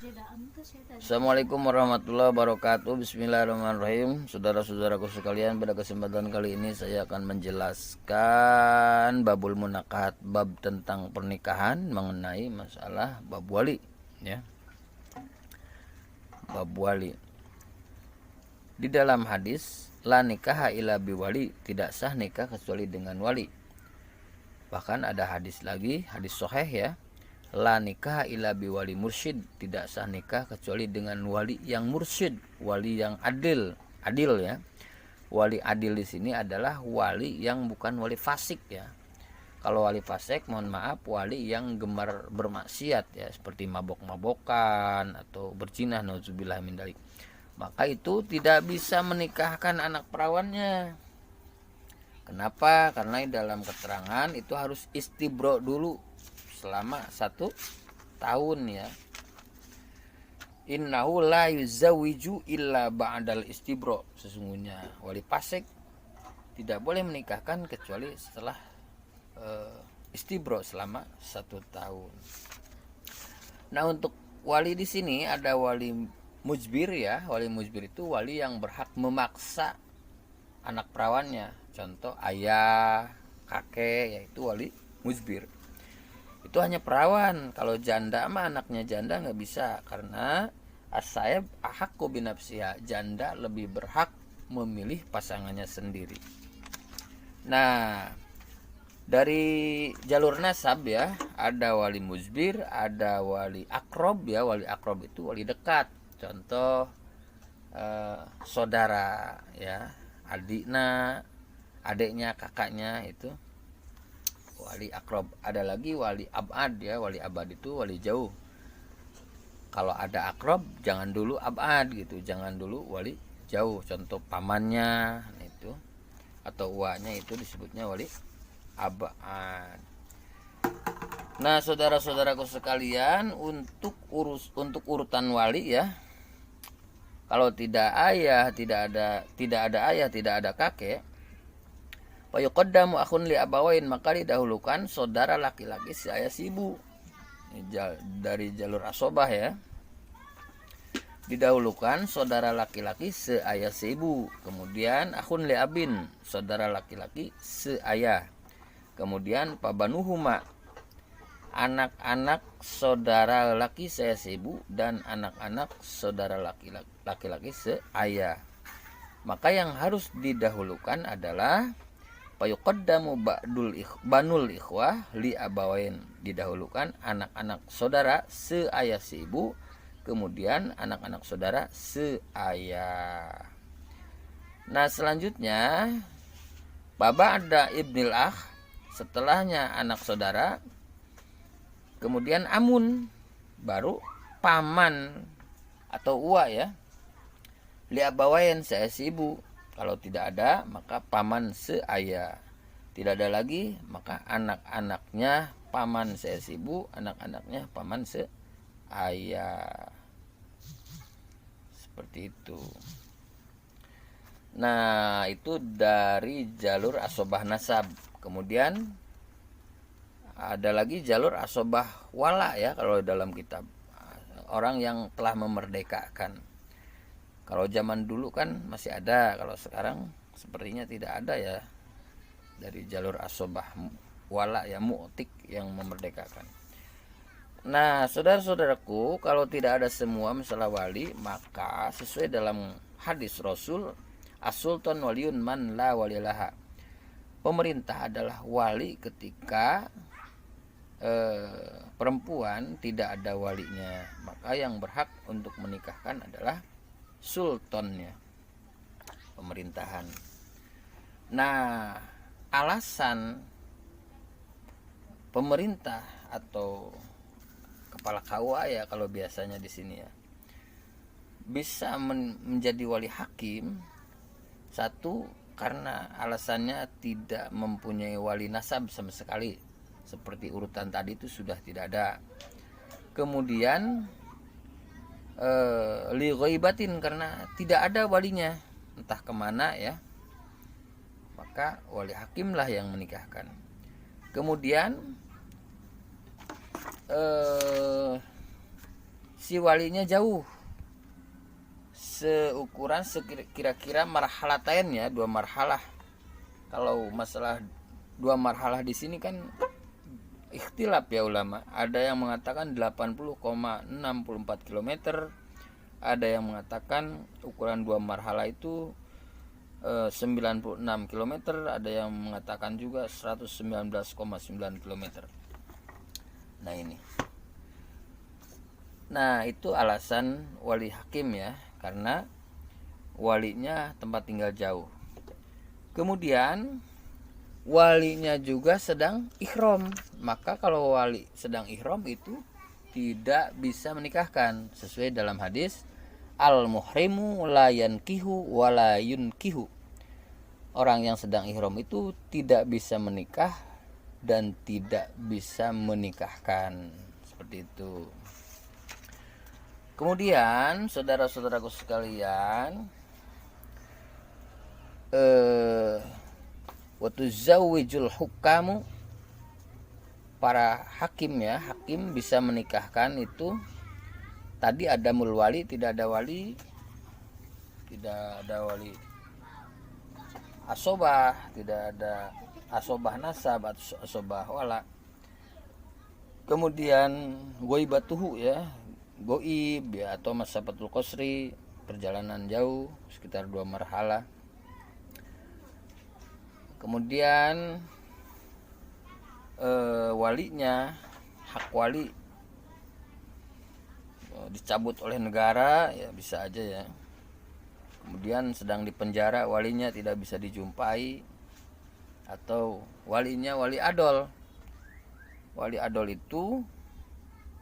Assalamualaikum warahmatullahi wabarakatuh. Bismillahirrahmanirrahim. Saudara-saudaraku sekalian, pada kesempatan kali ini saya akan menjelaskan babul munakahat, bab tentang pernikahan, mengenai masalah bab wali, ya. Bab wali. Di dalam hadis, la nikaha illa biwali, tidak sah nikah kecuali dengan wali. Bahkan ada hadis lagi, hadis sahih, ya. La nikah illa biwali mursyid, tidak sah nikah kecuali dengan wali yang mursyid, wali yang adil, ya. Wali adil di sini adalah wali yang bukan wali fasik, ya. Kalau wali fasik, mohon maaf, wali yang gemar bermaksiat, ya, seperti mabok-mabokan atau berzina, nauzubillah min dzalik. Maka itu tidak bisa menikahkan anak perawannya. Kenapa? Karena dalam keterangan itu harus istibro dulu selama 1 tahun, ya. Innahu la yuzawwiju illa ba'dal istibro. Sesungguhnya wali fasik tidak boleh menikahkan kecuali setelah istibro selama 1 tahun. Nah, untuk wali di sini ada wali mujbir, ya. Wali mujbir itu wali yang berhak memaksa anak perawannya. Contoh ayah, kakek, yaitu wali mujbir. Itu hanya perawan. Kalau janda mah, anaknya janda nggak bisa, karena as-sayib ahaqqu binafsiha, janda lebih berhak memilih pasangannya sendiri. Nah, dari jalur nasab, ya, ada wali mujbir, ada wali akrob, ya. Wali akrob itu wali dekat. Contoh saudara, ya, adiknya, kakaknya, itu wali akrob. Ada lagi wali abad, ya. Wali abad itu wali jauh. Kalau ada akrob, jangan dulu abad, gitu, jangan dulu wali jauh. Contoh pamannya itu atau uaknya, itu disebutnya wali abad. Nah, saudara-saudaraku sekalian, untuk urutan wali, ya, kalau tidak ada ayah, tidak ada kakek, wa yuqaddamu akhun li abawain, maka didahulukan saudara laki-laki si ayah si ibu. Dari jalur asobah, ya, didahulukan saudara laki-laki se ayah si ibu, kemudian akhun li abin, saudara laki-laki se ayah, kemudian pabanuhuma, anak-anak saudara laki se ayah si ibu, dan anak-anak saudara laki-laki se ayah. Maka yang harus didahulukan adalah fayuqaddamu banul ikhwah li abawain, didahulukan anak-anak saudara seayah si ibu, kemudian anak-anak saudara seayah. Nah, selanjutnya baba ada ibnil akh, setelahnya anak saudara, kemudian amun, baru paman atau uwa, ya, li abawain seayah si ibu. Kalau tidak ada, maka paman seayah. Tidak ada lagi, maka anak-anaknya paman seayah si ibu, anak-anaknya paman seayah. Seperti itu. Nah, itu dari jalur asobah nasab. Kemudian ada lagi jalur asobah wala, ya, kalau dalam kitab. Orang yang telah memerdekakan. Kalau zaman dulu kan masih ada, kalau sekarang sepertinya tidak ada, ya, dari jalur asobah wala, ya, mu'tik yang memerdekakan. Nah, saudara-saudaraku, kalau tidak ada semua masalah wali, maka sesuai dalam hadis Rasul, as-sultan waliyun man la walilaha, pemerintah adalah wali ketika perempuan tidak ada walinya. Maka yang berhak untuk menikahkan adalah sultannya, pemerintahan. Nah, alasan pemerintah atau kepala KUA, ya, kalau biasanya di sini, ya, bisa menjadi wali hakim, satu, karena alasannya tidak mempunyai wali nasab sama sekali, seperti urutan tadi itu sudah tidak ada. Kemudian li ghaibatin, karena tidak ada walinya, entah kemana, ya, maka wali hakimlah yang menikahkan. Kemudian si walinya jauh, seukuran kira-kira marhalatain ya, 2 marhalah. Kalau masalah 2 marhalah di sini kan ikhtilaf ya ulama. Ada yang mengatakan 80,64 km, ada yang mengatakan ukuran 2 marhalah itu 96 km, ada yang mengatakan juga 119,9 km. Nah ini. Nah itu alasan wali hakim ya, karena walinya tempat tinggal jauh. Kemudian walinya juga sedang ihram. Maka kalau wali sedang ihram itu tidak bisa menikahkan, sesuai dalam hadis al-muhrimu la yankihu wa la yunkihu. Orang yang sedang ihram itu tidak bisa menikah dan tidak bisa menikahkan. Seperti itu. Kemudian saudara-saudaraku sekalian, wa tuzawwijul hukamu, para hakim ya, hakim bisa menikahkan itu. Tadi ada mulwali, tidak ada wali, tidak ada wali asobah, tidak ada asobah nasab atau asobah wala. Kemudian goibatuhu ya, goib ya, atau masafatul qasri, perjalanan jauh sekitar 2 marhalah. Kemudian walinya, hak wali dicabut oleh negara ya, bisa aja ya. Kemudian sedang di penjara, walinya tidak bisa dijumpai, atau walinya wali adol. Wali adol itu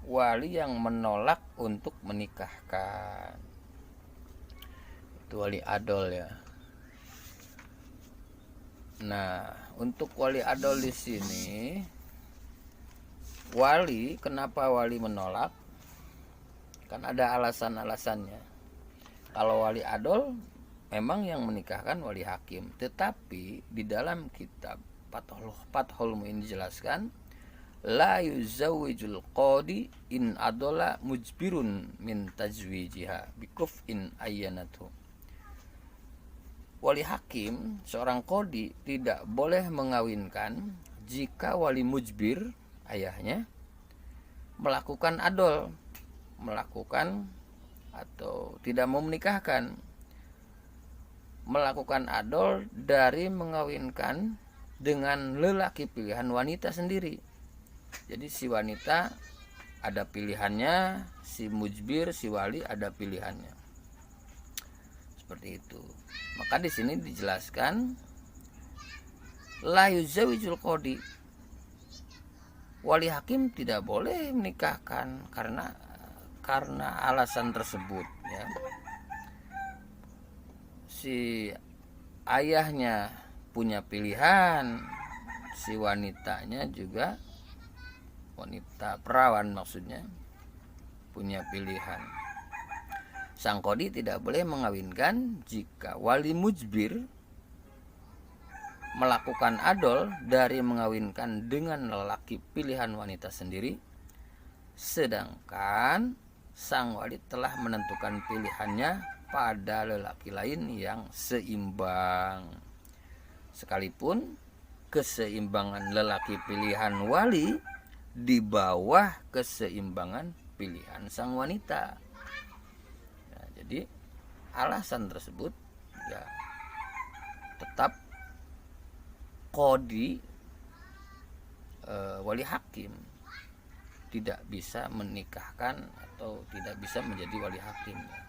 wali yang menolak untuk menikahkan, itu wali adol ya. Nah untuk wali adol di sini, wali, kenapa wali menolak? Kan ada alasan-alasannya. Kalau wali adol memang yang menikahkan wali hakim, tetapi di dalam kitab Fathul Muin dijelaskan la yuzawwijul qadi in adola mujbirun min tajwijiha bikuf'in ayyanatu. Wali hakim, seorang qadi, tidak boleh mengawinkan jika wali mujbir, ayahnya, melakukan adol, melakukan atau tidak mau menikahkan, melakukan adol dari mengawinkan dengan lelaki pilihan wanita sendiri. Jadi si wanita ada pilihannya, si mujbir, si wali ada pilihannya. Seperti itu. Maka di sini dijelaskan la yuzawijul qadi, wali hakim tidak boleh menikahkan karena alasan tersebut ya. Si ayahnya punya pilihan, si wanitanya juga, wanita perawan maksudnya, punya pilihan. Sang qadi tidak boleh mengawinkan jika wali mujbir melakukan adol dari mengawinkan dengan lelaki pilihan wanita sendiri, sedangkan sang wali telah menentukan pilihannya pada lelaki lain yang seimbang. Sekalipun keseimbangan lelaki pilihan wali di bawah keseimbangan pilihan sang wanita. Nah, jadi alasan tersebut ya tetap qadi, wali hakim tidak bisa menikahkan atau tidak bisa menjadi wali hakim ya.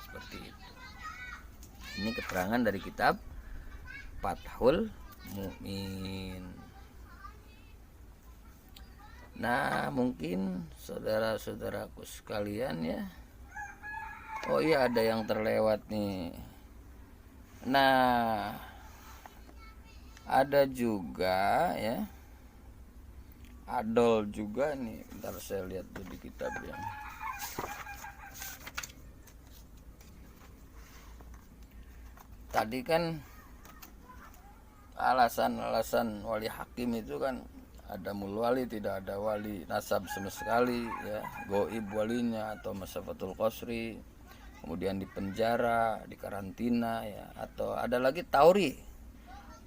Seperti itu. Ini keterangan dari kitab Fathul Muin. Nah mungkin saudara-saudaraku sekalian ya, oh iya ada yang terlewat nih. Nah ada juga ya adol juga nih, bentar saya lihat tuh di kitab ya. Tadi kan alasan-alasan wali hakim itu kan ada mulwali, tidak ada wali nasab sama sekali ya, goib walinya atau masafatul qasri, kemudian di penjara, di karantina ya, atau ada lagi tauri.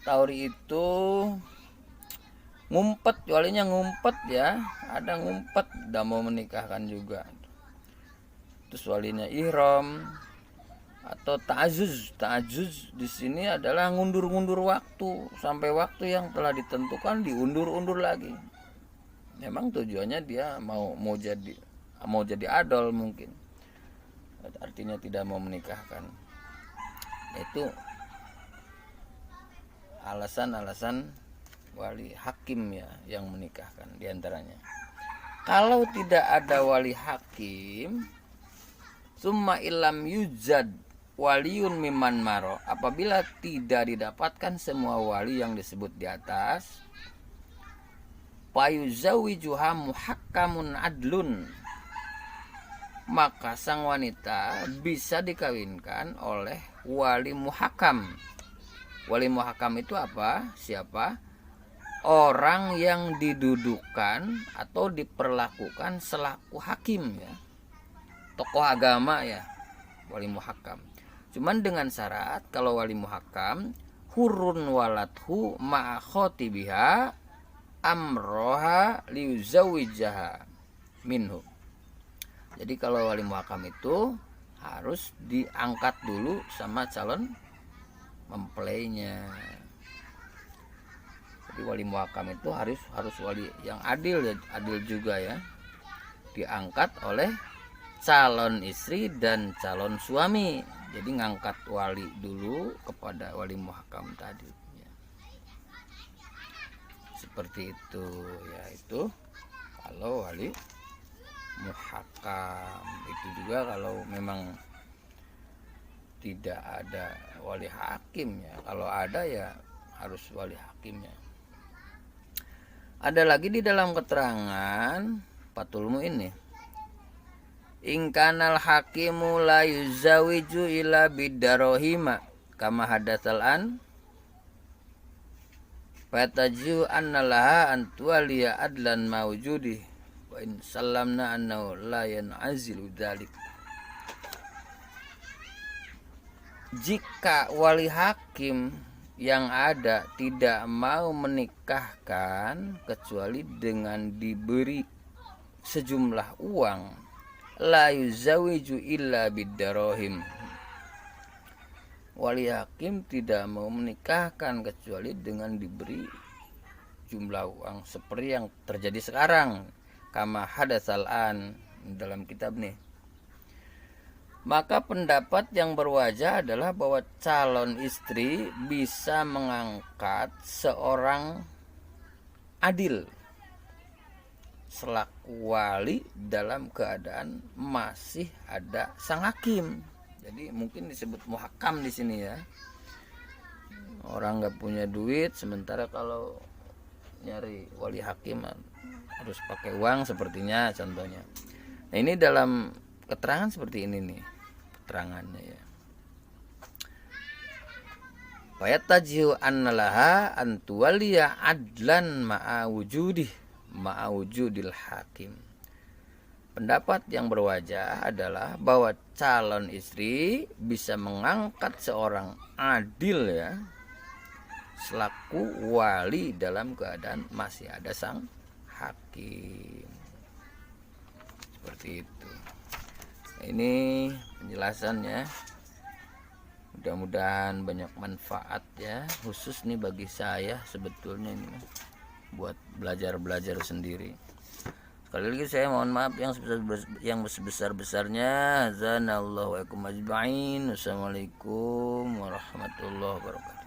Tauri itu ngumpet, walinya ngumpet ya, ada ngumpet udah mau menikahkan juga. Terus walinya ihram atau ta'azuz. Ta'azuz di sini adalah ngundur-ngundur waktu sampai waktu yang telah ditentukan diundur-undur lagi. Memang tujuannya dia mau jadi adol mungkin. Artinya tidak mau menikahkan. Itu alasan-alasan wali hakim ya yang menikahkan diantaranya. Kalau tidak ada wali hakim, summa ilam yujad waliun miman maro, apabila tidak didapatkan semua wali yang disebut di atas, payuzawijuha muhakkamun adlun, maka sang wanita bisa dikawinkan oleh wali muhakam. Wali muhakam itu apa? Siapa? Orang yang didudukan atau diperlakukan selaku hakim ya, tokoh agama ya, wali muhakam. Cuman dengan syarat kalau wali muhakam hurun walathu ma'a khotibiha amroha liuzawijaha minhu. Jadi kalau wali muhakam itu harus diangkat dulu sama calon mempelainya. Jadi wali muhakam itu harus wali yang adil ya, adil juga ya. Diangkat oleh calon istri dan calon suami. Jadi ngangkat wali dulu kepada wali muhakam tadi ya. Seperti itu ya, itu kalau wali muhakam. Itu juga kalau memang tidak ada wali hakim ya. Kalau ada ya harus wali hakimnya. Ada lagi di dalam keterangan Fathul Mu'in nih. Ingkanal hakimu la yuzawiju ila bidarohima kama hadatsal an fataju annalaha antualiya adlan mawjudi wa in sallamna annahu la yan'azilu dzalik. Jika wali hakim yang ada tidak mau menikahkan kecuali dengan diberi sejumlah uang, la yuzawiju illa bidarohim, wali hakim tidak mau menikahkan kecuali dengan diberi jumlah uang seperti yang terjadi sekarang, kama hadatsal an dalam kitab nih. Maka pendapat yang berwajah adalah bahwa calon istri bisa mengangkat seorang adil selaku wali dalam keadaan masih ada sang hakim. Jadi mungkin disebut muhakam di sini ya. Orang nggak punya duit, sementara kalau nyari wali hakim harus pakai uang sepertinya contohnya. Nah ini dalam keterangan seperti ini nih keterangannya ya. Fayatajihu annalaha antuwaliya adlan ma'a wujudil hakim. Pendapat yang berwajah adalah bahwa calon istri bisa mengangkat seorang adil ya selaku wali dalam keadaan masih ada sang hakim. Seperti itu. Ini penjelasannya, mudah-mudahan banyak manfaat ya, khusus nih bagi saya sebetulnya ini buat belajar sendiri. Sekali lagi saya mohon maaf yang sebesar-besarnya. Azanallahu wa ikum ajma'in. Wassalamualaikum warahmatullahi wabarakatuh.